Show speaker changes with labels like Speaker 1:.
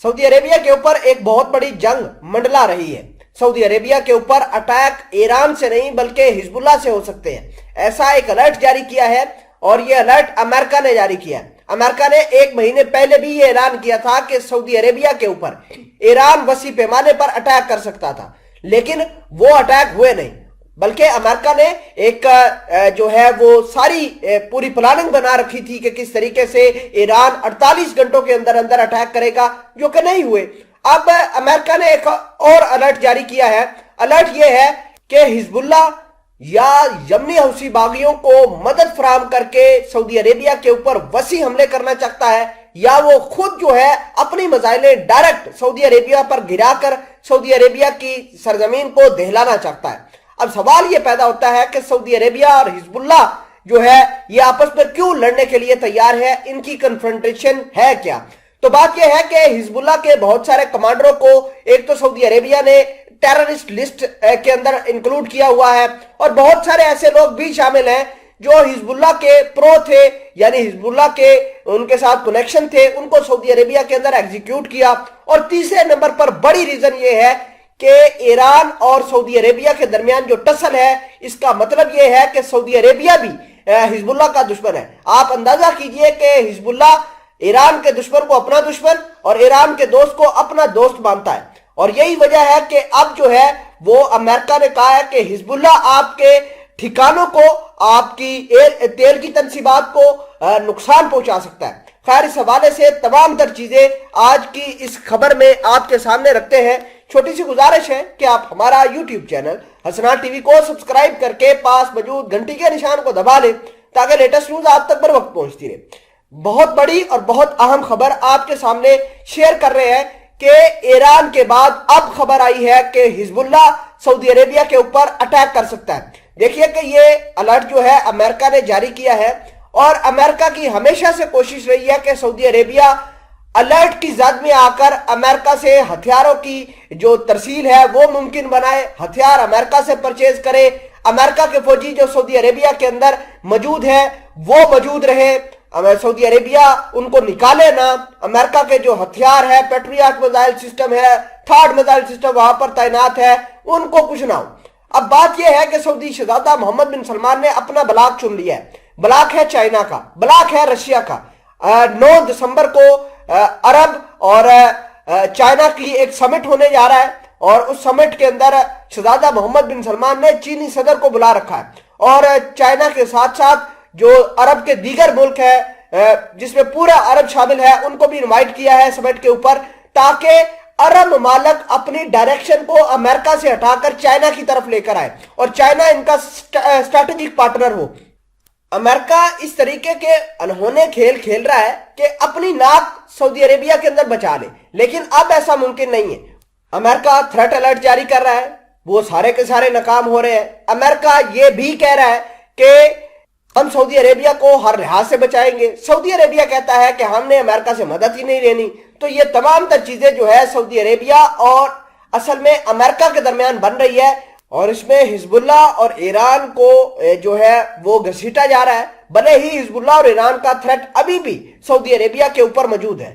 Speaker 1: Saudi Arabia के ऊपर एक बहुत बड़ी जंग मंडला रही है। सऊदी अरेबिया के ऊपर अटैक ईरान से नहीं बल्कि हिजबुल्लाह से हो सकते हैं, ऐसा एक अलर्ट जारी किया है। और यह अलर्ट अमेरिका ने जारी किया है। अमेरिका ने 1 महीने पहले भी ये ऐलान किया था कि सऊदी अरेबिया के ऊपर ईरान वसी पैमाने पर अटैक कर सकता था, लेकिन वो अटैक हुए नहीं, बल्कि अमेरिका ने एक जो है वो सारी पूरी प्लानिंग बना रखी थी कि किस तरीके से ईरान 48 घंटों के अंदर अंदर अटैक करेगा, जो कि नहीं हुए। अब अमेरिका ने एक और अलर्ट जारी किया है। अलर्ट ये है कि हिजबुल्लाह या यमनी हौसी बागियों को मदद फराहम करके सऊदी अरेबिया के ऊपर वसी हमले करना चाहता है, या वो खुद जो है अपनी मिसाइलें डायरेक्ट सऊदी अरेबिया पर गिराकर सऊदी अरेबिया की सरजमीन को दहलाना चाहता है। अब सवाल ये पैदा होता है कि सऊदी अरेबिया और हिजबुल्लाह जो है ये आपस में क्यों लड़ने के लिए तैयार है, इनकी कन्फ्रंटेशन है क्या? तो बात यह है कि हिजबुल्लाह के बहुत सारे कमांडरों को एक तो सऊदी अरेबिया ने टेररिस्ट लिस्ट के अंदर इंक्लूड किया हुआ है, और बहुत सारे ऐसे लोग भी शामिल हैं जो हिजबुल्लाह के प्रो थे, यानी हिजबुल्लाह के उनके साथ कनेक्शन थे, उनको सऊदी अरेबिया के अंदर एग्जीक्यूट किया। और तीसरे नंबर पर बड़ी रीजन ये है कि ईरान और सऊदी अरेबिया के दरमियान जो टसल है, इसका मतलब ये है कि सऊदी अरेबिया भी हिजबुल्लाह का दुश्मन है। आप अंदाजा कीजिए कि हिजबुल्लाह ईरान के दुश्मन को अपना दुश्मन और ईरान के दोस्त को अपना दोस्त मानता है। और यही वजह है कि अब जो है वो अमेरिका ने कहा है कि हिजबुल्लाह आपके ठिकानों को, आपकी तेल की तनसीबात को नुकसान पहुंचा सकता है। खैर, इस हवाले से तमाम तर चीजें आज की इस खबर में आपके सामने रखते हैं। छोटी सी गुजारिश है कि आप हमारा यूट्यूब चैनल हसनात टीवी को सब्सक्राइब करके पास मौजूद घंटी के निशान को दबा लें, ताकि लेटेस्ट न्यूज आप तक बर वक्त पहुंचती रहे। बहुत बड़ी और बहुत अहम खबर आपके सामने शेयर कर रहे हैं कि ईरान के बाद अब खबर आई है कि हिजबुल्लाह सऊदी अरेबिया के ऊपर अटैक कर सकता है। देखिए कि ये अलर्ट जो है अमेरिका ने जारी किया है, और अमेरिका की हमेशा से कोशिश रही है कि सऊदी अरेबिया अलर्ट की जद में आकर अमेरिका से हथियारों की जो तरसील है वो मुमकिन बनाए, हथियार अमेरिका से परचेज करे, अमेरिका के फौजी जो सऊदी अरेबिया के अंदर मौजूद है वो मौजूद रहे, सऊदी अरेबिया उनको निकाले ना, अमेरिका के जो हथियार है, पेट्रियट मिसाइल सिस्टम है, थर्ड मिसाइल सिस्टम वहां पर तैनात है, उनको कुछ ना हो। अब बात यह है कि सऊदी शहजादा मोहम्मद बिन सलमान ने अपना ब्लॉक चुन लिया है। ब्लॉक है चाइना का, ब्लॉक है रशिया का। 9 दिसंबर को अरब और चाइना की एक समिट होने जा रहा है, और उस समिट के अंदर शहजादा मोहम्मद बिन सलमान ने चीनी सदर को बुला रखा है, और चाइना के साथ साथ जो अरब के दीगर मुल्क है जिसमें पूरा अरब शामिल है, उनको भी इनवाइट किया है समिट के ऊपर, ताकि अरब ममालिक अपनी डायरेक्शन को अमेरिका से हटाकर चाइना की तरफ लेकर आए और चाइना इनका स्ट्रैटेजिक पार्टनर हो। अमेरिका इस तरीके के अनहोने खेल खेल रहा है कि अपनी नाक सऊदी अरेबिया के अंदर बचा ले, लेकिन अब ऐसा मुमकिन नहीं है। अमेरिका थ्रेट अलर्ट जारी कर रहा है, वो सारे के सारे नाकाम हो रहे हैं। अमेरिका ये भी कह रहा है कि हम सऊदी अरेबिया को हर लिहाज से बचाएंगे। सऊदी अरेबिया कहता है कि हमने अमेरिका से मदद ही नहीं लेनी। तो ये तमाम तर चीजें जो है सऊदी अरेबिया और असल में अमेरिका के दरमियान बन रही है, और इसमें हिजबुल्लाह और ईरान को जो है वो घसीटा जा रहा है। भले ही हिजबुल्लाह और ईरान का थ्रेट अभी भी सऊदी अरेबिया के ऊपर मौजूद है।